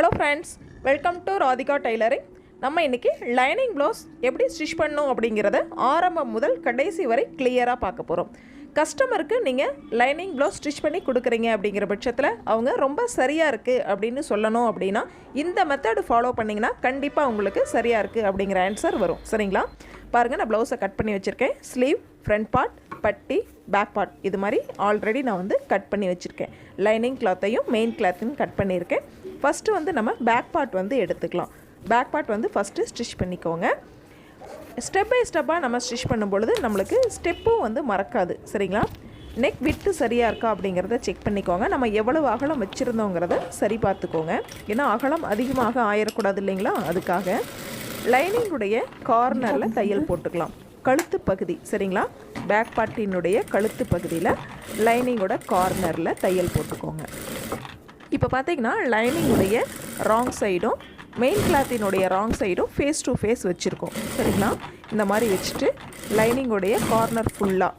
Hello friends, welcome to Radhika tailoring. நம்ம இன்றைக்கி lining blouse எப்படி ஸ்டிச் பண்ணணும் அப்படிங்கிறத ஆரம்பம் முதல் கடைசி வரை கிளியராக பார்க்க போகிறோம். கஸ்டமருக்கு நீங்கள் லைனிங் ப்ளவுஸ் ஸ்டிச் பண்ணி கொடுக்குறீங்க அப்படிங்கிற பட்சத்தில் அவங்க ரொம்ப சரியாக இருக்குது அப்படின்னு சொல்லணும் அப்படின்னா இந்த மெத்தடு ஃபாலோ பண்ணிங்கன்னா கண்டிப்பாக உங்களுக்கு சரியாக இருக்குது அப்படிங்கிற ஆன்சர் வரும். சரிங்களா? பாருங்கள், நான் ப்ளவுஸை கட் பண்ணி வச்சுருக்கேன். ஸ்லீவ், ஃப்ரண்ட் பார்ட், பட்டி, பேக் பார்ட் இது மாதிரி ஆல்ரெடி நான் கட் பண்ணி வச்சுருக்கேன். லைனிங் கிளாத்தையும் மெயின் கிளாத்தையும் கட் பண்ணியிருக்கேன். ஃபஸ்ட்டு நம்ம பேக் பார்ட் எடுத்துக்கலாம். பேக் பார்ட் ஃபஸ்ட்டு ஸ்டிச் பண்ணிக்கோங்க. ஸ்டெப் பை ஸ்டெப்பாக நம்ம ஸ்டிச் பண்ணும்பொழுது நம்மளுக்கு ஸ்டெப்பும் மறக்காது. சரிங்களா? நெக் விட்டு சரியாக இருக்கா அப்படிங்கிறத செக் பண்ணிக்கோங்க. நம்ம எவ்வளவு அகலம் வச்சுருந்தோங்கிறத சரி பார்த்துக்கோங்க. ஏன்னா அகலம் அதிகமாக ஆயிடக்கூடாது இல்லைங்களா? அதுக்காக லைனிங்குடைய கார்னரில் தையல் போட்டுக்கலாம். கழுத்து பகுதி, சரிங்களா? பேக் பார்ட்டினுடைய கழுத்து பகுதியில் லைனிங்கோட கார்னரில் தையல் போட்டுக்கோங்க. இப்போ பார்த்தீங்கன்னா லைனிங்குடைய ராங் சைடும் மெயின் கிளாத்தினுடைய ராங் சைடும் ஃபேஸ் டு ஃபேஸ் வச்சுருக்கோம். சரிங்களா? இந்த மாதிரி வச்சுட்டு லைனிங்குடைய கார்னர் ஃபுல்லாக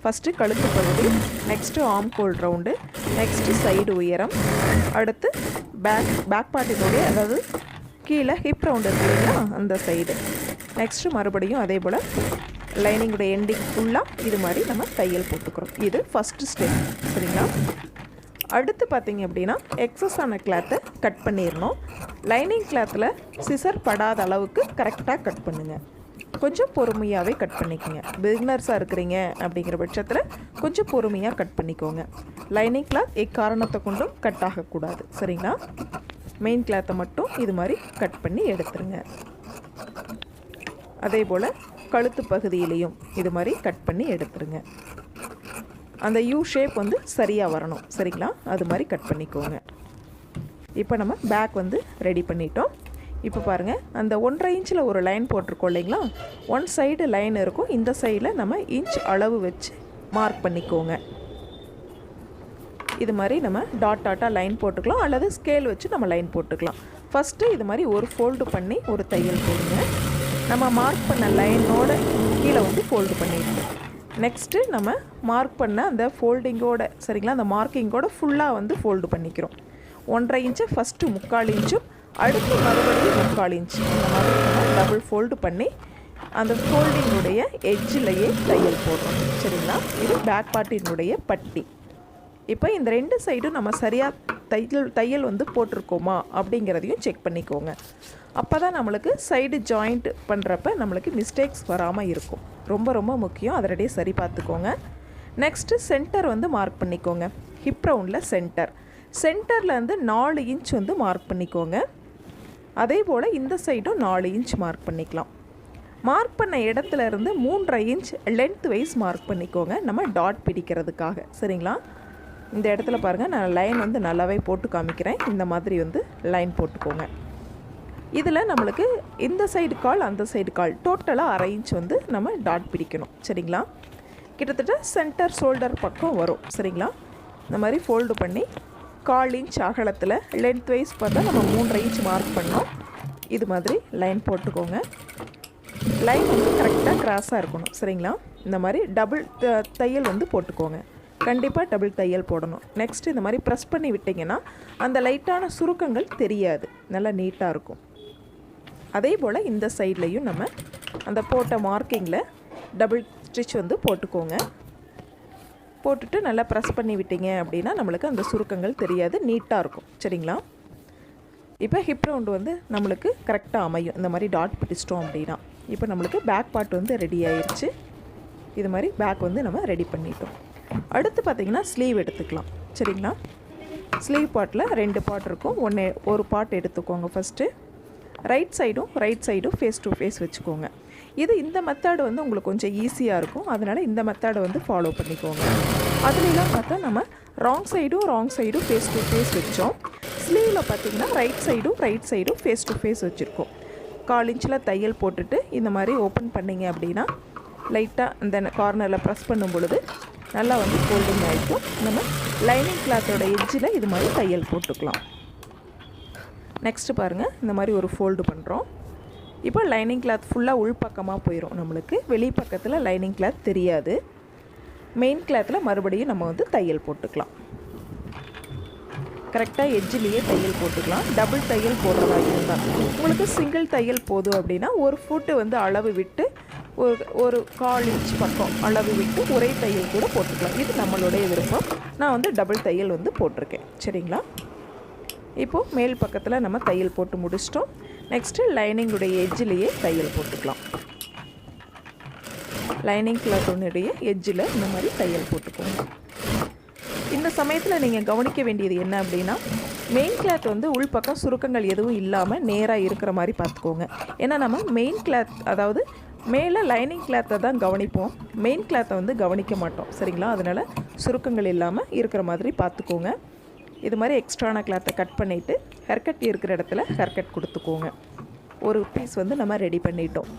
ஃபஸ்ட்டு கழுத்து பகுதி, next arm whole round, next side உயரம், அடுத்து பேக் பார்ட்டினுடைய அதாவது கீழே ஹிப் ரவுண்டு இருக்கு இல்லைங்களா அந்த சைடு, நெக்ஸ்ட்டு மறுபடியும் அதே போல் லைனிங்குடைய எண்டிங் ஃபுல்லாக இது மாதிரி நம்ம தையல் போட்டுக்கிறோம். இது ஃபஸ்ட்டு ஸ்டெப். சரிங்களா? அடுத்து பார்த்திங்க அப்படின்னா எக்ஸஸான கிளாத்தை கட் பண்ணிடணும். லைனிங் கிளாத்தில் சிசர் படாத அளவுக்கு கரெக்டாக கட் பண்ணுங்கள். கொஞ்சம் பொறுமையாகவே கட் பண்ணிக்கோங்க. பிகினர்ஸாக இருக்கிறீங்க அப்படிங்கிற பட்சத்தில் கொஞ்சம் பொறுமையாக கட் பண்ணிக்கோங்க. லைனிங் கிளாத் எக்காரணத்தை கொண்டும் கட் ஆகக்கூடாது. சரிங்களா? மெயின் கிளாத்தை மட்டும் இது மாதிரி கட் பண்ணி எடுத்துருங்க. அதே போல் கழுத்து பகுதியிலையும் இது மாதிரி கட் பண்ணி எடுத்துருங்க. அந்த யூ ஷேப் சரியாக வரணும். சரிங்களா? அது மாதிரி கட் பண்ணிக்கோங்க. இப்போ நம்ம பேக் ரெடி பண்ணிட்டோம். இப்போ பாருங்கள், அந்த 1.5 இன்ச்சில் ஒரு லைன் போட்டிருக்கோம் இல்லைங்களா? ஒன் சைடு லைன் இருக்கும். இந்த சைடில் நம்ம இன்ச் அளவு வச்சு மார்க் பண்ணிக்கோங்க. இது மாதிரி நம்ம டாட்டாக லைன் போட்டுக்கலாம், அல்லது ஸ்கேல் வச்சு நம்ம லைன் போட்டுக்கலாம். ஃபஸ்ட்டு இது மாதிரி ஒரு ஃபோல்டு பண்ணி ஒரு தையல் போடுங்க. நம்ம மார்க் பண்ண லைனோட கீழே ஃபோல்டு பண்ணிடுவோம். நெக்ஸ்ட்டு நம்ம மார்க் பண்ண அந்த ஃபோல்டிங்கோட, சரிங்களா, அந்த மார்க்கிங்கோட ஃபுல்லாக ஃபோல்டு பண்ணிக்கிறோம். 1.5 இன்ச்சு ஃபஸ்ட்டு 3/4 இன்ச்சும் அடுத்து மறுபடியும் 3/4 இன்ச்சு இந்த மாதிரி நம்ம டபுள் ஃபோல்டு பண்ணி அந்த ஃபோல்டிங்குடைய எட்ஜிலேயே தையல் போடுறோம். சரிங்களா? இது பேக் பார்ட்டினுடைய பட்டி. இப்போ இந்த 2 சைடும் நம்ம சரியாக தையல் போட்டிருக்கோமா அப்படிங்கிறதையும் செக் பண்ணிக்கோங்க. அப்போ தான் நம்மளுக்கு சைடு ஜாயிண்ட் பண்ணுறப்ப நம்மளுக்கு மிஸ்டேக்ஸ் வராமல் இருக்கும். ரொம்ப ரொம்ப முக்கியம். அதரடியே சரி பார்த்துக்கோங்க. நெக்ஸ்ட்டு சென்டர் மார்க் பண்ணிக்கோங்க. ஹிப் ரவுண்டில் சென்டரில் 4 இன்ச் மார்க் பண்ணிக்கோங்க. அதே போல் இந்த சைடும் 4 இன்ச் மார்க் பண்ணிக்கலாம். மார்க் பண்ண இடத்துல இருந்து 3.5 இன்ச் லென்த் வைஸ் மார்க் பண்ணிக்கோங்க, நம்ம டாட் பிடிக்கிறதுக்காக. சரிங்களா? இந்த இடத்துல பாருங்கள், நான் லைன் நல்லாவே போட்டு காமிக்கிறேன். இந்த மாதிரி லைன் போட்டுக்கோங்க. இதில் நம்மளுக்கு இந்த சைடு கால் அந்த சைடு கால் டோட்டலாக 1/2 இன்ச் நம்ம டாட் பிடிக்கணும். சரிங்களா? கிட்டத்தட்ட சென்டர் ஷோல்டர் பக்கம் வரும். சரிங்களா? இந்த மாதிரி ஃபோல்டு பண்ணி 1/4 இன்ச் அகலத்தில் லென்த் வைஸ் பார்த்தா நம்ம 3.5 இன்ச் மார்க் பண்ணோம். இது மாதிரி லைன் போட்டுக்கோங்க. லைன் கரெக்டாக கிராஸாக இருக்கணும். சரிங்களா? இந்த மாதிரி டபுள் தையல் போட்டுக்கோங்க. கண்டிப்பாக டபுள் தையல் போடணும். நெக்ஸ்ட்டு இந்த மாதிரி ப்ரெஸ் பண்ணி விட்டிங்கன்னா அந்த லைட்டான சுருக்கங்கள் தெரியாது, நல்லா நீட்டாக இருக்கும். அதே போல் இந்த சைட்லேயும் நம்ம அந்த போட்ட மார்க்கிங்கில் டபுள் ஸ்டிச் போட்டுக்கோங்க. போட்டுட்டு நல்லா ப்ரெஸ் பண்ணி விட்டிங்க அப்படின்னா நம்மளுக்கு அந்த சுருக்கங்கள் தெரியாது, நீட்டாக இருக்கும். சரிங்களா? இப்போ ஹிப் ரவுண்டு நம்மளுக்கு கரெக்டாக அமையும். இந்த மாதிரி டாட் பிடிச்சிட்டோம் அப்படின்னா இப்போ நம்மளுக்கு பேக் பார்ட் ரெடி ஆயிடுச்சு. இது மாதிரி பேக் நம்ம ரெடி பண்ணிட்டோம். அடுத்து பார்த்திங்கன்னா ஸ்லீவ் எடுத்துக்கலாம். சரிங்களா? ஸ்லீவ் பார்ட்டில் 2 பார்ட் இருக்கும். ஒரு பார்ட் எடுத்துக்கோங்க. ஃபஸ்ட்டு ரைட் சைடும் ஃபேஸ் டு ஃபேஸ் வச்சுக்கோங்க. இந்த மெத்தடு உங்களுக்கு கொஞ்சம் ஈஸியாக இருக்கும். அதனால் இந்த மெத்தடை ஃபாலோ பண்ணிக்கோங்க. அதுலலாம் பார்த்தா நம்ம ராங் சைடும் ஃபேஸ் டு ஃபேஸ் வச்சோம். ஸ்லீவில் பார்த்திங்கன்னா ரைட் சைடும் ஃபேஸ் டு ஃபேஸ் வச்சுருக்கோம். 1/4 இன்ச்சில் தையல் போட்டுட்டு இந்த மாதிரி ஓப்பன் பண்ணிங்க அப்படின்னா லைட்டாக அந்த கார்னரில் ப்ரெஸ் பண்ணும் பொழுது நல்லா ஃபோல்டிங் ஆகிக்கும். நம்ம லைனிங் கிளாத்தோட எட்ஜில் இது மாதிரி தையல் போட்டுக்கலாம். நெக்ஸ்ட்டு பாருங்கள், இந்த மாதிரி ஒரு ஃபோல்டு பண்ணுறோம். இப்போ லைனிங் கிளாத் ஃபுல்லாக உள்பக்கமாக போயிடும். நம்மளுக்கு வெளி பக்கத்தில் லைனிங் கிளாத் தெரியாது. மெயின் கிளாத்தில் மறுபடியும் நம்ம தையல் போட்டுக்கலாம். கரெக்டாக எட்ஜிலேயே தையல் போட்டுக்கலாம். டபுள் தையல் போடுறதா இருந்தால், உங்களுக்கு சிங்கிள் தையல் போதும் அப்படின்னா ஒரு ஃபுட்டு வந்து அளவு விட்டு ஒரு 1/4 இன்ச் பக்கம் அளவு விட்டு ஒரே தையல் கூட போட்டுக்கலாம். இது நம்மளுடைய விருப்பம். நான் வந்து டபுள் தையல் வந்து போட்டிருக்கேன். சரிங்களா? இப்போது மேல் பக்கத்தில் நம்ம தையல் போட்டு முடிச்சிட்டோம். நெக்ஸ்ட்டு லைனிங்குடைய எட்ஜிலேயே தையல் போட்டுக்கலாம். லைனிங் கிளாத்துடைய எட்ஜில் இந்த மாதிரி தையல் போட்டுக்கோங்க. இந்த சமயத்தில் நீங்கள் கவனிக்க வேண்டியது என்ன அப்படின்னா, மெயின் கிளாத் வந்து உள்பக்கம் சுருக்கங்கள் எதுவும் இல்லாமல் நேராக இருக்கிற மாதிரி பார்த்துக்கோங்க. ஏன்னா நம்ம மெயின் கிளாத், அதாவது மேலே லைனிங் கிளாத்தை தான் கவனிப்போம், மெயின் கிளாத்தை வந்து கவனிக்க மாட்டோம். சரிங்களா? அதனால் சுருக்கங்கள் இல்லாமல் இருக்கிற மாதிரி பார்த்துக்கோங்க. இது மாதிரி எக்ஸ்ட்ரான கிளாத்தை கட் பண்ணிவிட்டு ஹேர்கட் இருக்கிற இடத்துல ஹேர்கட் கொடுத்துக்கோங்க. ஒரு பீஸ் வந்து நம்ம ரெடி பண்ணிட்டோம்.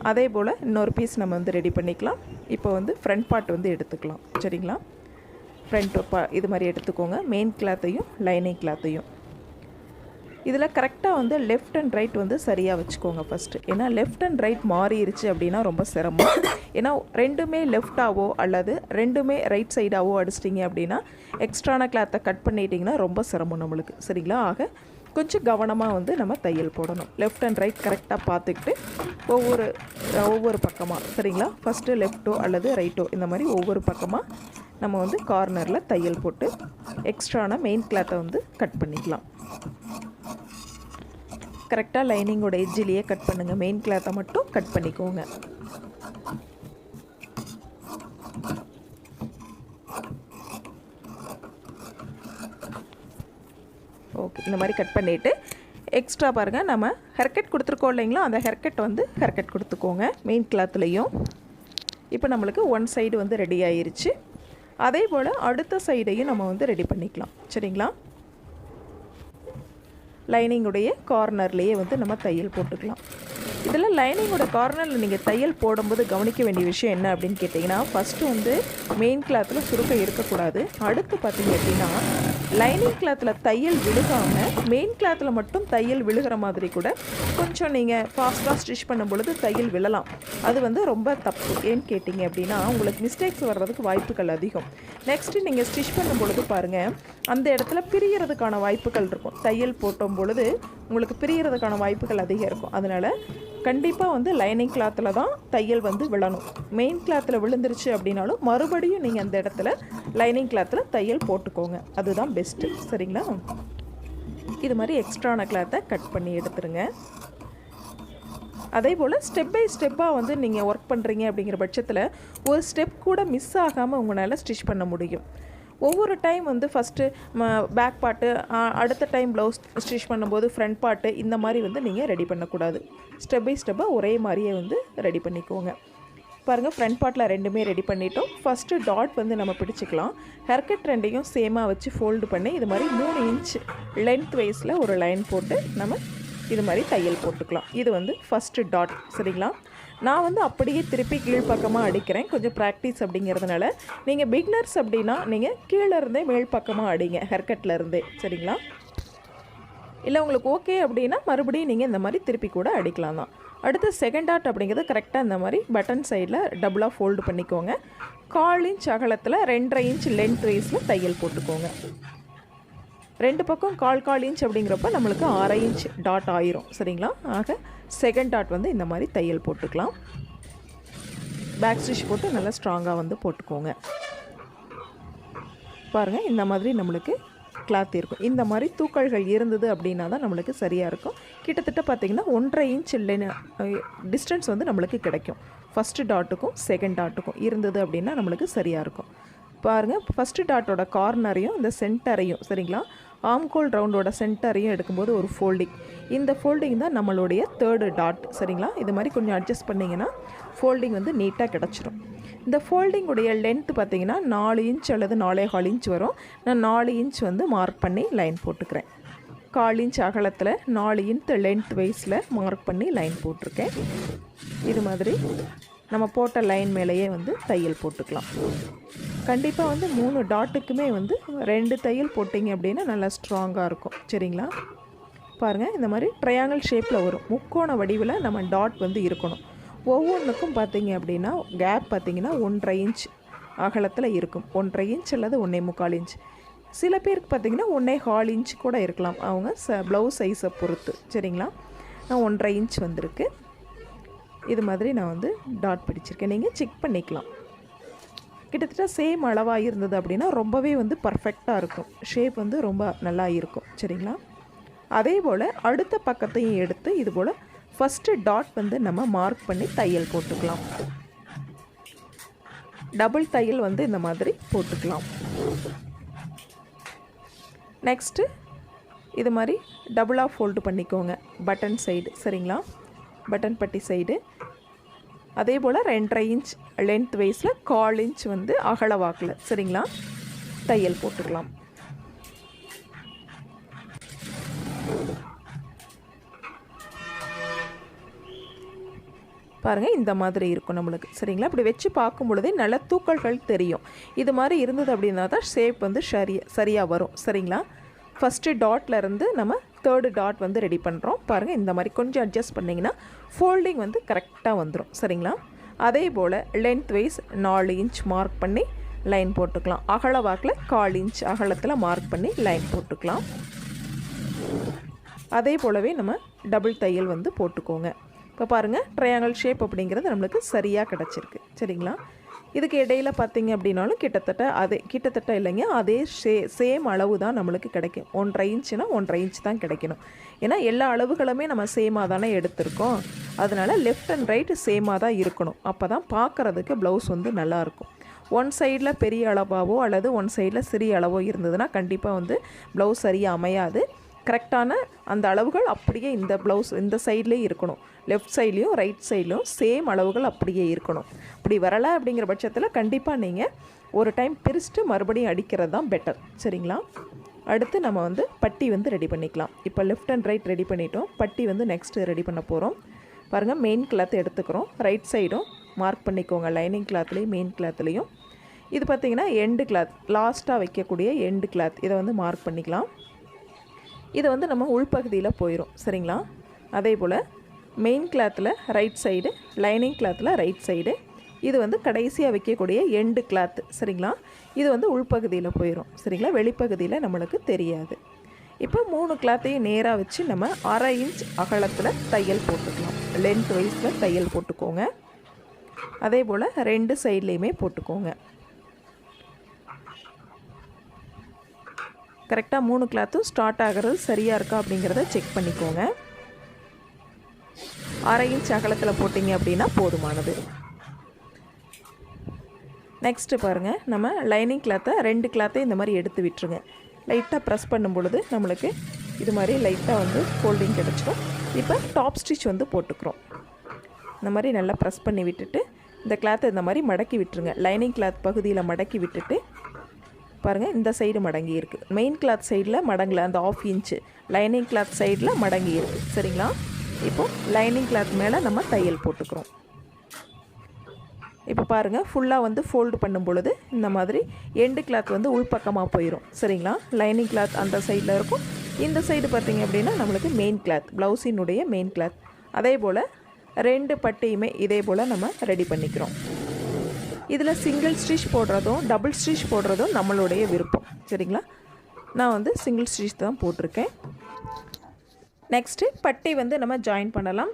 அதே போல் இன்னொரு பீஸ் நம்ம வந்து ரெடி பண்ணிக்கலாம். இப்போ வந்து ஃப்ரண்ட் பார்ட் வந்து எடுத்துக்கலாம். சரிங்களா? ஃப்ரண்ட் இது மாதிரி எடுத்துக்கோங்க. மெயின் கிளாத்தையும் லைனிங் கிளாத்தையும் இதில் கரெக்டாக வந்து லெஃப்ட் அண்ட் ரைட் வந்து சரியாக வச்சுக்கோங்க ஃபஸ்ட்டு. ஏன்னா லெஃப்ட் அண்ட் ரைட் மாறிடுச்சு அப்படின்னா ரொம்ப சிரமம். ஏன்னா ரெண்டுமே லெஃப்டாவோ அல்லது ரெண்டுமே ரைட் சைடாவோ அடிச்சிட்டிங்க அப்படின்னா எக்ஸ்ட்ரான கிளாத்தை கட் பண்ணிட்டிங்கன்னா ரொம்ப சிரமம் நம்மளுக்கு. சரிங்களா? ஆக கொஞ்சம் கவனமாக வந்து நம்ம தையல் போடணும். லெஃப்ட் அண்ட் ரைட் கரெக்டாக பார்த்துக்கிட்டு ஒவ்வொரு பக்கமாக, சரிங்களா? ஃபஸ்ட்டு லெஃப்ட்டோ அல்லது ரைட்டோ இந்த மாதிரி ஒவ்வொரு பக்கமாக நம்ம வந்து கார்னரில் தையல் போட்டு எக்ஸ்ட்ரான மெயின் கிளாத்தை வந்து கட் பண்ணிக்கலாம். கரெக்டாக லைனிங்கோட எட்ஜிலேயே கட் பண்ணுங்கள். மெயின் கிளாத்தை மட்டும் கட் பண்ணிக்கோங்க. ஓகே, இந்த மாதிரி கட் பண்ணிவிட்டு எக்ஸ்ட்ரா பாருங்கள், நம்ம ஹேர்கட் கொடுத்துருக்கோம் இல்லைங்களா, அந்த ஹேர்கட் வந்து ஹேர்கட் கொடுத்துக்கோங்க மெயின் கிளாத்துலேயும். இப்போ நம்மளுக்கு ஒன் சைடு வந்து ரெடி ஆயிருச்சு. அதே போல் அடுத்த சைடையும் நம்ம வந்து ரெடி பண்ணிக்கலாம். சரிங்களா? லைனிங்குடைய கார்னர்லேயே வந்து நம்ம தையல் போட்டுக்கலாம். இதில் லைனிங்கோட கார்னரில் நீங்கள் தையல் போடும்போது கவனிக்க வேண்டிய விஷயம் என்ன அப்படின்னு கேட்டிங்கன்னா, ஃபஸ்ட்டு வந்து மெயின் கிளாத்தில் சுருக்கம் இருக்கக்கூடாது. அடுத்து பார்த்திங்க அப்படின்னா லைனிங் கிளாத்தில் தையல் விழுகாமல் மெயின் கிளாத்தில் மட்டும் தையல் விழுகிற மாதிரி கூட கொஞ்சம் நீங்கள் ஃபாஸ்ட்டாக ஸ்டிச் பண்ணும் பொழுது தையல் விழலாம். அது வந்து ரொம்ப தப்பு. ஏன்னு கேட்டிங்க அப்படின்னா உங்களுக்கு மிஸ்டேக்ஸ் வர்றதுக்கு வாய்ப்புகள் அதிகம். நெக்ஸ்ட்டு நீங்கள் ஸ்டிச் பண்ணும் பொழுது பாருங்கள், அந்த இடத்துல பிரியறதுக்கான வாய்ப்புகள் இருக்கும். தையல் போட்டும் பொழுது உங்களுக்கு பிரியறதுக்கான வாய்ப்புகள் அதிகம் இருக்கும். அதனால் கண்டிப்பாக வந்து லைனிங் கிளாத்தில் தான் தையல் வந்து விழணும். மெயின் கிளாத்தில் விழுந்துருச்சு அப்படின்னாலும் மறுபடியும் நீங்கள் அந்த இடத்துல லைனிங் கிளாத்தில் தையல் போட்டுக்கோங்க. அதுதான் பெஸ்ட்டு. சரிங்களா? இது மாதிரி எக்ஸ்ட்ரான கிளாத்தை கட் பண்ணி எடுத்துருங்க. அதே போல் ஸ்டெப் பை ஸ்டெப்பாக வந்து நீங்கள் ஒர்க் பண்ணுறீங்க அப்படிங்கிற பட்சத்தில் ஒரு ஸ்டெப் கூட மிஸ் ஆகாமல் உங்களால் ஸ்டிச் பண்ண முடியும். ஒவ்வொரு டைம் வந்து ஃபஸ்ட்டு பேக் பார்ட்டு, அடுத்த டைம் ப்ளவுஸ் ஸ்டிச் பண்ணும்போது ஃப்ரண்ட் பார்ட்டு, இந்த மாதிரி வந்து நீங்கள் ரெடி பண்ணக்கூடாது. ஸ்டெப் பை ஸ்டெப்பாக ஒரே மாதிரியே வந்து ரெடி பண்ணிக்கோங்க. பாருங்கள், ஃப்ரண்ட் பார்ட்டில் ரெண்டுமே ரெடி பண்ணிட்டோம். ஃபஸ்ட்டு டாட் வந்து நம்ம பிடிச்சிக்கலாம். ஹேர்கட் ரெண்டையும் சேமாக வச்சு ஃபோல்டு பண்ணி இது மாதிரி 3 இன்ச் லென்த் வைஸில் ஒரு லைன் போட்டு நம்ம இது மாதிரி தையல் போட்டுக்கலாம். இது வந்து ஃபஸ்ட்டு டாட். சரிங்களா? நான் வந்து அப்படியே திருப்பி கீழ்ப்பக்கமாக அடிக்கிறேன், கொஞ்சம் ப்ராக்டிஸ் அப்படிங்கிறதுனால. நீங்கள் பிகினர்ஸ் அப்படின்னா நீங்கள் கீழே இருந்தே மேல் பக்கமாக அடிங்க, ஹேர்கட்டில் இருந்தே. சரிங்களா? இல்லை உங்களுக்கு ஓகே அப்படின்னா மறுபடியும் நீங்கள் இந்த மாதிரி திருப்பி கூட அடிக்கலாம் தான். அடுத்து செகண்ட் டாட் அப்படிங்கிறது கரெக்டாக இந்த மாதிரி பட்டன் சைடில் டபுளாக ஃபோல்டு பண்ணிக்கோங்க. 1/4 இன்ச் அகலத்தில் 2.5 இன்ச் லென்த் வைஸில் தையல் போட்டுக்கோங்க. ரெண்டு பக்கம் 1/4 இன்ச் அப்படிங்கிறப்ப நம்மளுக்கு 1/2 இன்ச் டாட் ஆயிரும். சரிங்களா? ஆக செகண்ட் டாட் வந்து இந்த மாதிரி தையல் போட்டுக்கலாம். பேக் ஸ்டிச் போட்டு நல்லா ஸ்ட்ராங்காக வந்து போட்டுக்கோங்க. பாருங்கள், இந்த மாதிரி நம்மளுக்கு கிளாத் இருக்கும். இந்த மாதிரி தூக்கல்கள் இருந்தது அப்படின்னா தான் நம்மளுக்கு சரியாக இருக்கும். கிட்டத்தட்ட பார்த்திங்கன்னா 1.5 இன்ச் டிஸ்டன்ஸ் வந்து நம்மளுக்கு கிடைக்கும். ஃபஸ்ட்டு டாட்டுக்கும் செகண்ட் டாட்டுக்கும் இருந்தது அப்படின்னா நம்மளுக்கு சரியாக இருக்கும். பாருங்கள், ஃபஸ்ட்டு டாட்டோட கார்னரையும் இந்த சென்டரையும், சரிங்களா, ஆம்கோல் ரவுண்டோட சென்டரையும் எடுக்கும்போது ஒரு ஃபோல்டிங். இந்த ஃபோல்டிங் தான் நம்மளுடைய தேர்டு டாட். சரிங்களா? இது மாதிரி கொஞ்சம் அட்ஜஸ்ட் பண்ணிங்கன்னா ஃபோல்டிங் வந்து நீட்டாக கிடச்சிரும். இந்த ஃபோல்டிங்குடைய லென்த் பார்த்திங்கன்னா 4 இன்ச் அல்லது 4.25 இன்ச் வரும். நான் 4 இன்ச் வந்து மார்க் பண்ணி லைன் போட்டுக்கிறேன். 1/4 இன்ச் அகலத்தில் 4 இன்ச் லென்த் வைஸில் மார்க் பண்ணி லைன் போட்டிருக்கேன். இது மாதிரி நம்ம போட்ட லைன் மேலேயே வந்து தையல் போட்டுக்கலாம். கண்டிப்பாக வந்து 3 டாட்டுக்குமே வந்து 2 தையல் போட்டிங்க அப்படின்னா நல்லா ஸ்ட்ராங்காக இருக்கும். சரிங்களா? பாருங்கள், இந்த மாதிரி ட்ரையாங்கிள் ஷேப்பில் வரும். முக்கோண வடிவில் நம்ம டாட் வந்து இருக்கணும். ஒவ்வொன்றுக்கும் பார்த்திங்க அப்படின்னா கேப் பார்த்திங்கன்னா 1.5 இன்ச் அகலத்தில் இருக்கும். 1.5 இன்ச் அல்லது 1.25 இன்ச். சில பேருக்கு பார்த்திங்கன்னா 1.25 இன்ச் கூட இருக்கலாம், அவங்க ப்ளவுஸ் சைஸை பொறுத்து. சரிங்களா, நான் 1.5 இன்ச் வந்திருக்கு. இது மாதிரி நான் வந்து டாட் பிடிச்சிருக்கேன், நீங்கள் செக் பண்ணிக்கலாம். கிட்டத்தட்ட சேம் அளவாக இருந்தது அப்படின்னா ரொம்பவே வந்து பர்ஃபெக்டாக இருக்கும், ஷேப் வந்து ரொம்ப நல்லா இருக்கும். சரிங்களா, அதே போல் அடுத்த பக்கத்தையும் எடுத்து இது போல் ஃபஸ்ட்டு டாட் வந்து நம்ம மார்க் பண்ணி தையல் போட்டுக்கலாம். டபுள் தையல் வந்து இந்த மாதிரி போட்டுக்கலாம். நெக்ஸ்ட்டு இது மாதிரி டபுளாக ஃபோல்டு பண்ணிக்கோங்க பட்டன் சைடு. சரிங்களா, பட்டன் பட்டி சைடு. அதே போல் 2.5 இன்ச் லென்த் வைஸில் 1/4 இன்ச் வந்து அகல வாக்கில் சரிங்களா தையல் போட்டுக்கலாம். பாருங்கள், இந்த மாதிரி இருக்கும் நம்மளுக்கு. சரிங்களா, இப்படி வச்சு பார்க்கும் பொழுதே நல்ல தூக்கல்கள் தெரியும். இது மாதிரி இருந்தது அப்படின்னா தான் ஷேப் வந்து சரியாக வரும். சரிங்களா, ஃபஸ்ட்டு டாட்லேருந்து நம்ம 3rd டாட் வந்து ரெடி பண்ணுறோம். பாருங்கள், இந்த மாதிரி கொஞ்சம் அட்ஜஸ்ட் பண்ணிங்கன்னா ஃபோல்டிங் வந்து கரெக்டாக வந்துடும். சரிங்களா, அதே போல் லென்த் வைஸ் 4 இன்ச் மார்க் பண்ணி லைன் போட்டுக்கலாம். அகல வாக்கில் 1/4 இன்ச் அகலத்தில் மார்க் பண்ணி லைன் போட்டுக்கலாம். அதே போலவே நம்ம டபுள் தையல் வந்து போட்டுக்கோங்க. இப்போ பாருங்கள், ட்ரையாங்கிள் ஷேப் அப்படிங்கிறது நம்மளுக்கு சரியாக கிடச்சிருக்கு. சரிங்களா, இதுக்கு இடையில் பார்த்திங்க அப்படின்னாலும் கிட்டத்தட்ட இல்லைங்க, அதே சேம் அளவு தான் நம்மளுக்கு கிடைக்கும். 1.5 இன்ச்சுனா 1.5 இன்ச் தான் கிடைக்கணும். ஏன்னா எல்லா அளவுகளுமே நம்ம சேமாக தானே எடுத்திருக்கோம். அதனால் லெஃப்ட் அண்ட் ரைட் சேமாக தான் இருக்கணும். அப்போ தான் பார்க்குறதுக்கு ப்ளவுஸ் வந்து நல்லாயிருக்கும். ஒன் சைடில் பெரிய அளவாவோ அல்லது ஒன் சைடில் சிறிய அளவோ இருந்ததுன்னா கண்டிப்பாக வந்து ப்ளவுஸ் சரியாக அமையாது. கரெக்டான அந்த அளவுகள் அப்படியே இந்த ப்ளவுஸ் இந்த சைட்லேயே இருக்கணும். லெஃப்ட் சைட்லேயும் ரைட் சைட்லேயும் சேம் அளவுகள் அப்படியே இருக்கணும். அப்படி வரலை அப்படிங்கிற பட்சத்தில் கண்டிப்பாக நீங்கள் ஒரு டைம் பிரிச்சுட்டு மறுபடியும் அடிக்கிறது தான் பெட்டர். சரிங்களா, அடுத்து நம்ம வந்து பட்டி வந்து ரெடி பண்ணிக்கலாம். இப்போ லெஃப்ட் அண்ட் ரைட் ரெடி பண்ணிட்டோம். பட்டி வந்து நெக்ஸ்ட்டு ரெடி பண்ண போகிறோம். பாருங்கள், மெயின் கிளாத் எடுத்துக்கிறோம். ரைட் சைடும் மார்க் பண்ணிக்கோங்க, லைனிங் கிளாத்லேயும் மெயின் கிளாத்லேயும். இது பார்த்திங்கன்னா எண்டு கிளாத், லாஸ்ட்டாக வைக்கக்கூடிய எண்டு கிளாத், இதை வந்து மார்க் பண்ணிக்கலாம். இது வந்து நம்ம உள்பகுதியில் போயிடும். சரிங்களா, அதே போல் மெயின் கிளாத்தில் ரைட் சைடு, லைனிங் கிளாத்தில் ரைட் சைடு, இது வந்து கடைசியாக வைக்கக்கூடிய எண்டு கிளாத்து. சரிங்களா, இது வந்து உள்பகுதியில் போயிடும். சரிங்களா, வெளிப்பகுதியில் நம்மளுக்கு தெரியாது. இப்போ 3 கிளாத்தையும் நேராக வச்சு நம்ம 1/2 இன்ச் அகலத்தில் தையல் போட்டுக்கலாம். லென்த் வைஸில் தையல் போட்டுக்கோங்க. அதே போல் 2 சைட்லேயுமே போட்டுக்கோங்க. கரெக்டாக 3 கிளாத்தும் ஸ்டார்ட் ஆகிறது சரியாக இருக்கா அப்படிங்கிறத செக் பண்ணிக்கோங்க. 1/2 இன்ச் அகலத்தில் போட்டிங்க அப்படின்னா போதுமானது. நெக்ஸ்ட்டு பாருங்கள், நம்ம லைனிங் கிளாத்தை 2 கிளாத்தையும் இந்த மாதிரி எடுத்து விட்டுருங்க. லைட்டாக ப்ரெஸ் பண்ணும் பொழுது நம்மளுக்கு இது மாதிரி லைட்டாக வந்து ஃபோல்டிங் கிடச்சிடும். இப்போ டாப் ஸ்டிச் வந்து போட்டுக்கிறோம். இந்த மாதிரி நல்லா ப்ரெஸ் பண்ணி விட்டுட்டு இந்த கிளாத்தை இந்த மாதிரி மடக்கி விட்டுருங்க. லைனிங் கிளாத் பகுதியில் மடக்கி விட்டுட்டு பாருங்கள், இந்த சைடு மடங்கி இருக்குது. மெயின் கிளாத் சைடில் மடங்கலை, அந்த 1/2 இன்ச்சு லைனிங் கிளாத் சைடில் மடங்கி இருக்குது. சரிங்களா, இப்போது லைனிங் கிளாத் மேலே நம்ம தையல் போட்டுக்கிறோம். இப்போ பாருங்கள், ஃபுல்லாக வந்து ஃபோல்டு பண்ணும் பொழுது இந்த மாதிரி எண்டு கிளாத் வந்து உள்பக்கமாக போயிடும். சரிங்களா, லைனிங் கிளாத் அந்த சைடில் இருக்கும். இந்த சைடு பார்த்திங்க அப்படின்னா நம்மளுக்கு மெயின் கிளாத், ப்ளவுஸினுடைய மெயின் கிளாத். அதே போல் 2 பட்டியுமே இதே போல் நம்ம ரெடி பண்ணிக்கிறோம். இதில் சிங்கிள் ஸ்டிச் போடுறதும் டபுள் ஸ்டிச் போடுறதும் நம்மளுடைய விருப்பம். சரிங்களா, நான் வந்து சிங்கிள் ஸ்டிச் தான் போட்டிருக்கேன். நெக்ஸ்ட்டு பட்டி வந்து நம்ம ஜாயின் பண்ணலாம்.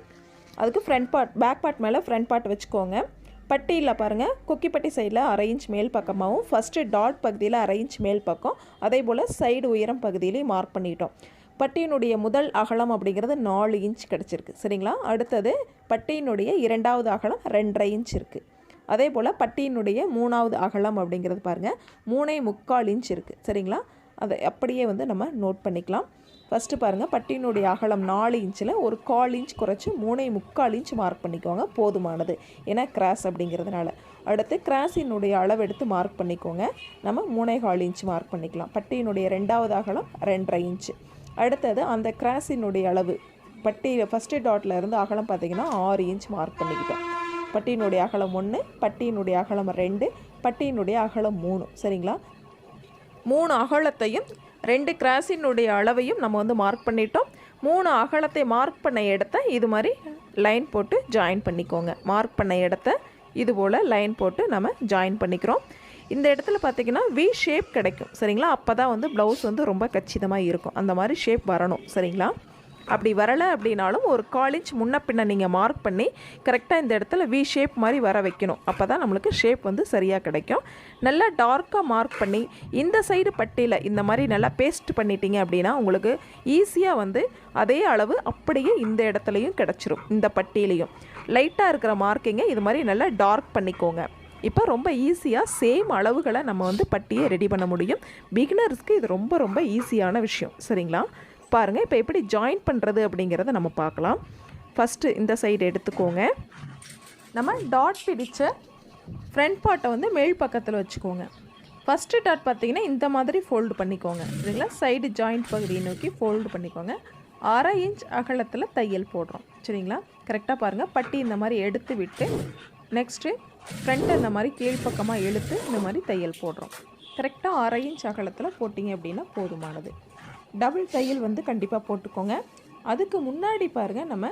அதுக்கு ஃப்ரண்ட் பார்ட், பேக் பார்ட் மேலே ஃப்ரண்ட் பார்ட் வச்சுக்கோங்க. பட்டியில் பாருங்கள், கொக்கி பட்டி சைடில் 1/2 இன்ச் மேல் பக்கமாகவும் ஃபஸ்ட்டு டாட் பகுதியில் 1/2 இன்ச் மேல் பக்கம், அதே போல் சைடு உயரம் பகுதியிலையும் மார்க் பண்ணிட்டோம். பட்டியினுடைய முதல் அகலம் அப்படிங்கிறது 4 இன்ச் கிடச்சிருக்கு. சரிங்களா, அடுத்தது பட்டியினுடைய 2வது அகலம் 2.5 இன்ச் இருக்குது. அதே போல் பட்டியினுடைய 3வது அகலம் அப்படிங்கிறது பாருங்கள் 3.25 இன்ச் இருக்குது. சரிங்களா, அதை அப்படியே வந்து நம்ம நோட் பண்ணிக்கலாம். ஃபஸ்ட்டு பாருங்கள், பட்டியினுடைய அகலம் 4 இன்ச்சில் ஒரு 1/4 இன்ச் குறைச்சி 3.25 இன்ச் மார்க் பண்ணிக்கோங்க, போதுமானது. ஏன்னா கிராஸ் அப்படிங்கிறதுனால. அடுத்து கிராஸினுடைய அளவு எடுத்து மார்க் பண்ணிக்கோங்க. நம்ம 3.25 இன்ச் மார்க் பண்ணிக்கலாம். பட்டியினுடைய 2வது அகலம் 2.5 இன்ச்சு. அடுத்தது அந்த கிராஸினுடைய அளவு பட்டி ஃபஸ்ட்டு டாட்டில் இருந்து அகலம் பார்த்திங்கன்னா 6 இன்ச் மார்க் பண்ணிக்கிட்டோம். பட்டியினுடைய அகலம் 1, பட்டியினுடைய அகலம் 2, பட்டியினுடைய அகலம் 3. சரிங்களா, 3 அகலத்தையும் 2 கிராஸினுடைய அளவையும் நம்ம வந்து மார்க் பண்ணிட்டோம். 3 அகலத்தை மார்க் பண்ண இடத்த இது மாதிரி லைன் போட்டு ஜாயின் பண்ணிக்கோங்க. மார்க் பண்ண இடத்த இது போல் லைன் போட்டு நம்ம ஜாயின் பண்ணிக்கிறோம். இந்த இடத்துல பார்த்திங்கன்னா வி ஷேப் கிடைக்கும் சரிங்களா. அப்போ தான் வந்து ப்ளவுஸ் வந்து ரொம்ப கச்சிதமாக இருக்கும். அந்த மாதிரி ஷேப் வரணும் சரிங்களா. அப்படி வரலை அப்படின்னாலும் ஒரு 1/4 இன்ச் முன்ன பின்ன நீங்கள் மார்க் பண்ணி கரெக்டாக இந்த இடத்துல வி ஷேப் மாதிரி வர வைக்கணும். அப்போ தான் நம்மளுக்கு ஷேப் வந்து சரியாக கிடைக்கும். நல்லா டார்க்காக மார்க் பண்ணி இந்த சைடு பட்டியில் இந்த மாதிரி நல்லா பேஸ்ட் பண்ணிட்டீங்க அப்படின்னா உங்களுக்கு ஈஸியாக வந்து அதே அளவு அப்படியே இந்த இடத்துலையும் கிடச்சிரும். இந்த பட்டியிலையும் லைட்டாக இருக்கிற மார்க்கிங்கை இது மாதிரி நல்லா டார்க் பண்ணிக்கோங்க. இப்போ ரொம்ப ஈஸியாக சேம் அளவுகளை நம்ம வந்து பட்டியை ரெடி பண்ண முடியும். பிகினர்ஸ்க்கு இது ரொம்ப ரொம்ப ஈஸியான விஷயம் சரிங்களா. பாருங்கள் இப்போ எப்படி ஜாயின் பண்ணுறது அப்படிங்கிறத நம்ம பார்க்கலாம். ஃபஸ்ட்டு இந்த சைடு எடுத்துக்கோங்க. நம்ம டாட் பிடிச்ச ஃப்ரண்ட் பார்ட்டை வந்து மேல் பக்கத்தில் வச்சுக்கோங்க. ஃபஸ்ட்டு டாட் பார்த்திங்கன்னா இந்த மாதிரி ஃபோல்டு பண்ணிக்கோங்க சரிங்களா. சைடு ஜாயிண்ட் பகுதியை நோக்கி ஃபோல்டு பண்ணிக்கோங்க. 1/2 இன்ச் அகலத்தில் தையல் போடுறோம் சரிங்களா. கரெக்டாக பாருங்கள், பட்டி இந்த மாதிரி எடுத்து விட்டு நெக்ஸ்ட்டு ஃப்ரண்ட்டை இந்த மாதிரி கீழ்ப்பக்கமாக இழுத்து இந்த மாதிரி தையல் போடுறோம். கரெக்டாக 1/2 இன்ச் அகலத்தில் போட்டிங்க அப்படின்னா போதுமானது. டபுள் தையல் வந்து கண்டிப்பாக போட்டுக்கோங்க. அதுக்கு முன்னாடி பாருங்கள், நம்ம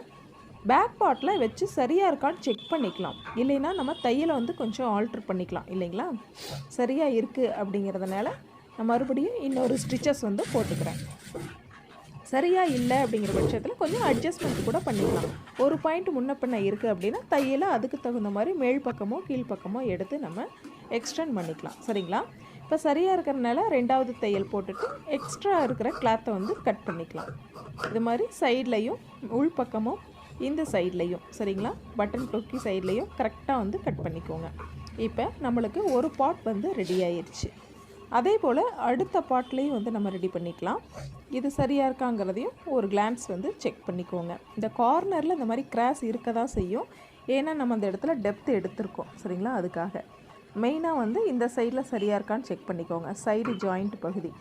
பேக் பார்ட்டில் வச்சு சரியாக இருக்கான்னு செக் பண்ணிக்கலாம். இல்லைன்னா நம்ம தையலை வந்து கொஞ்சம் ஆல்ட்ரு பண்ணிக்கலாம் இல்லைங்களா. சரியாக இருக்குது அப்படிங்கிறதுனால நான் மறுபடியும் இன்னொரு ஸ்டிச்சஸ் வந்து போட்டுக்கிறேன். சரியாக இல்லை அப்படிங்கிற பட்சத்தில் கொஞ்சம் அட்ஜஸ்ட்மெண்ட் கூட பண்ணிக்கலாம். ஒரு பாயிண்ட் முன்ன பின்ன இருக்குது அப்படின்னா தையலை அதுக்கு தகுந்த மாதிரி மேல் பக்கமோ கீழ்ப்பக்கமோ எடுத்து நம்ம எக்ஸ்டெண்ட் பண்ணிக்கலாம் சரிங்களா. இப்போ சரியாக இருக்கிறனால 2வது தையல் போட்டுட்டு எக்ஸ்ட்ரா இருக்கிற கிளாத்தை வந்து கட் பண்ணிக்கலாம். இது மாதிரி சைட்லையும் உள் பக்கமும் இந்த சைட்லையும் சரிங்களா, பட்டன் கொக்கி சைட்லையும் கரெக்டாக வந்து கட் பண்ணிக்கோங்க. இப்போ நம்மளுக்கு ஒரு பார்ட் வந்து ரெடி ஆயிடுச்சு. அதே போல் அடுத்த பார்ட்லேயும் வந்து நம்ம ரெடி பண்ணிக்கலாம். இது சரியாக இருக்காங்கிறதையும் ஒரு கிளான்ஸ் வந்து செக் பண்ணிக்கோங்க. இந்த கார்னரில் இந்த மாதிரி கிராஸ் இருக்க தான் செய்யும். ஏன்னா நம்ம அந்த இடத்துல டெப்த் எடுத்திருக்கோம் சரிங்களா. அதுக்காக மெயினாக வந்து இந்த சைடில் சரியாக இருக்கான்னு செக் பண்ணிக்கோங்க. சைடு ஜாயிண்ட் பகுதி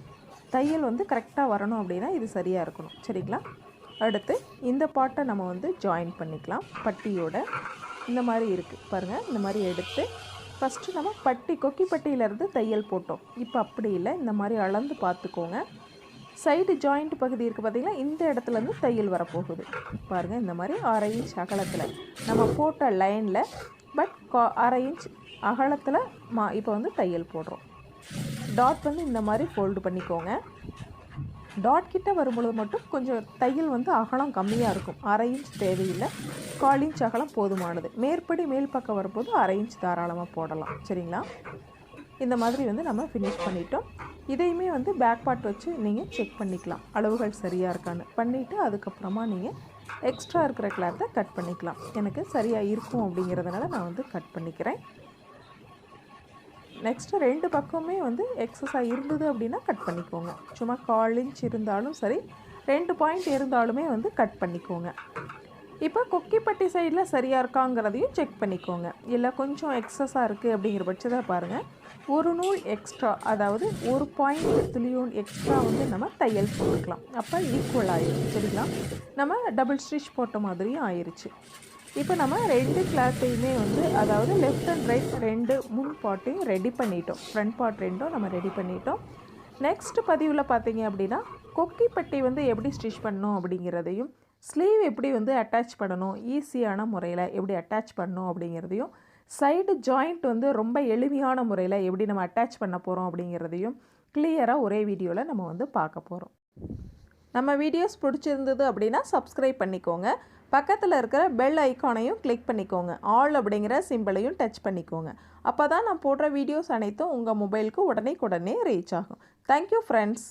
தையல் வந்து கரெக்டாக வரணும் அப்படின்னா இது சரியாக இருக்கணும் சரிங்களா. அடுத்து இந்த பார்ட்டை நம்ம வந்து ஜாயின் பண்ணிக்கலாம். பட்டியோட இந்த மாதிரி இருக்குது பாருங்கள். இந்த மாதிரி எடுத்து ஃபஸ்ட்டு நம்ம பட்டி கொக்கி பட்டியிலேருந்து தையல் போட்டோம். இப்போ அப்படி இல்லை, இந்த மாதிரி அளந்து பார்த்துக்கோங்க. சைடு ஜாயிண்ட் பகுதி இருக்குது பார்த்திங்கன்னா, இந்த இடத்துலேருந்து தையல் வரப்போகுது பாருங்கள். இந்த மாதிரி 1/2 இன்ச் அகலத்தில் நம்ம போட்ட லைனில் பட் 1/2 இன்ச் அகலத்தில் இப்போ வந்து தையல் போடுறோம். டாட் வந்து இந்த மாதிரி ஃபோல்டு பண்ணிக்கோங்க. டாட் கிட்ட வரும்பொழுது மட்டும் கொஞ்சம் தையல் வந்து அகலம் கம்மியாக இருக்கும். 1/2 இன்ச் தேவையில்லை, 1/4 இன்ச் அகலம் போதுமானது. மேற்படி மேல் பக்கம் வரும்போது 1/2 இன்ச் தாராளமாக போடலாம் சரிங்களா. இந்த மாதிரி வந்து நம்ம ஃபினிஷ் பண்ணிட்டோம். இதையுமே வந்து பேக் பார்ட் வச்சு நீங்கள் செக் பண்ணிக்கலாம், அளவுகள் சரியாக இருக்கான்னு பண்ணிவிட்டு அதுக்கப்புறமா நீங்கள் எக்ஸ்ட்ரா இருக்கிற கிளாத்தை கட் பண்ணிக்கலாம். எனக்கு சரியாக இருக்கும் அப்படிங்கிறதுனால நான் வந்து கட் பண்ணிக்கிறேன். நெக்ஸ்ட்டு 2 பக்கமே வந்து எக்ஸஸாக இருந்தது அப்படின்னா கட் பண்ணிக்கோங்க. சும்மா 1/4 இன்ச் இருந்தாலும் சரி, 2 பாயிண்ட் இருந்தாலுமே வந்து கட் பண்ணிக்கோங்க. இப்போ கொக்கிப்பட்டி சைடில் சரியாக இருக்காங்கிறதையும் செக் பண்ணிக்கோங்க. இல்லை கொஞ்சம் எக்ஸஸாக இருக்குது அப்படிங்கிற பட்சத்தில் பாருங்கள், ஒரு நூல் எக்ஸ்ட்ரா, அதாவது ஒரு பாயிண்ட் துளியூன் எக்ஸ்ட்ரா வந்து நம்ம தையல் போட்டுக்கலாம். அப்போ ஈக்குவல் ஆயிடும் சரிங்களா. நம்ம டபுள் ஸ்டிச் போட்ட மாதிரியும் ஆயிடுச்சு. இப்போ நம்ம 2 கிளாத்தையுமே வந்து, அதாவது லெஃப்ட் அண்ட் ரைட் 2 முன் பார்ட்டையும் ரெடி பண்ணிட்டோம். ஃப்ரண்ட் பார்ட் 2ம் நம்ம ரெடி பண்ணிட்டோம். நெக்ஸ்ட் பதிவில் பார்த்தீங்க அப்படின்னா கொக்கிப்பட்டி வந்து எப்படி ஸ்டிச் பண்ணணும் அப்படிங்கிறதையும், ஸ்லீவ் எப்படி வந்து அட்டாச் பண்ணணும், ஈஸியான முறையில் எப்படி அட்டாச் பண்ணணும் அப்படிங்கிறதையும், சைடு ஜாயிண்ட் வந்து ரொம்ப எளிமையான முறையில் எப்படி நம்ம அட்டாச் பண்ண போகிறோம் அப்படிங்கிறதையும் கிளியராக ஒரே வீடியோவில் நம்ம வந்து பார்க்க போகிறோம். நம்ம வீடியோஸ் பிடிச்சிருந்தது அப்படின்னா சப்ஸ்கிரைப் பண்ணிக்கோங்க. பக்கத்தில் இருக்கிற பெல் ஐக்கானையும் கிளிக் பண்ணிக்கோங்க. ஆல் அப்படிங்கிற சிம்பிளையும் டச் பண்ணிக்கோங்க. அப்போ தான் நான் போடுற வீடியோஸ் அனைத்தும் உங்கள் மொபைலுக்கு உடனே ரீச் ஆகும். Thank you friends.